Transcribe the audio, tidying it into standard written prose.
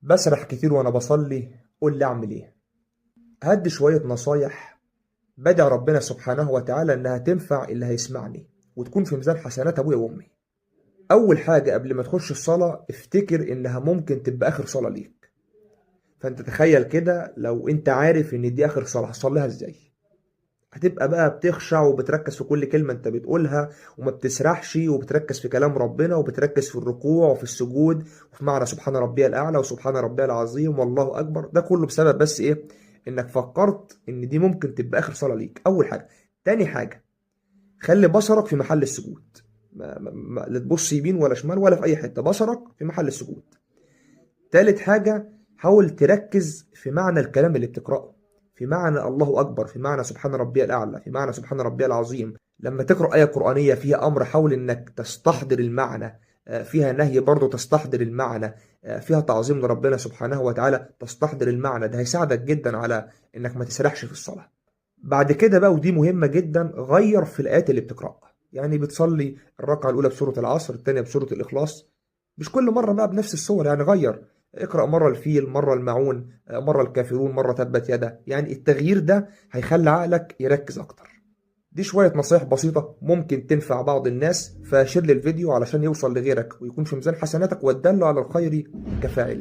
بسرح كتير وانا بصلي. قول لي اعمل ايه؟ هدي شوية نصايح بدعي ربنا سبحانه وتعالى انها تنفع اللي هيسمعني وتكون في ميزان حسنات ابويا وامي. اول حاجة قبل ما تخش الصلاة افتكر انها ممكن تبقى اخر صلاة ليك. فانت تخيل كده لو انت عارف ان دي اخر صلاة هتصليها ازاي؟ هتبقى بقى بتخشع وبتركز في كل كلمة انت بتقولها وما بتسرحش وبتركز في كلام ربنا وبتركز في الركوع وفي السجود وفي معنى سبحان ربي الأعلى وسبحان ربي العظيم والله أكبر. ده كله بسبب بس إيه؟ إنك فكرت إن دي ممكن تبقى آخر صلاة ليك. أول حاجة. تاني حاجة، خلي بصرك في محل السجود. لا تبص يمين ولا شمال ولا في أي حتة، بصرك في محل السجود. تالت حاجة، حاول تركز في معنى الكلام اللي بتقرأه، في معنى الله أكبر، في معنى سبحان ربي الأعلى، في معنى سبحان ربي العظيم. لما تقرأ آية قرآنية فيها أمر حاول إنك تستحضر المعنى، فيها نهي برضه تستحضر المعنى، فيها تعظيم لربنا سبحانه وتعالى تستحضر المعنى. ده هيساعدك جدا على إنك ما تسرحش في الصلاة. بعد كده بقى، ودي مهمة جدا، غير في الآيات اللي بتقرأها. يعني بتصلي الركعة الأولى بسورة العصر، الثانية بسورة الإخلاص، مش كل مرة بقى بنفس الصور. يعني غير، اقرأ مرة الفيل، مرة المعون، مرة الكافرون، مرة تبت يدا. يعني التغيير ده هيخلي عقلك يركز أكتر. دي شوية نصايح بسيطة ممكن تنفع بعض الناس، فشير لي الفيديو علشان يوصل لغيرك ويكون في ميزان حسناتك، والدل على الخير كفاعله.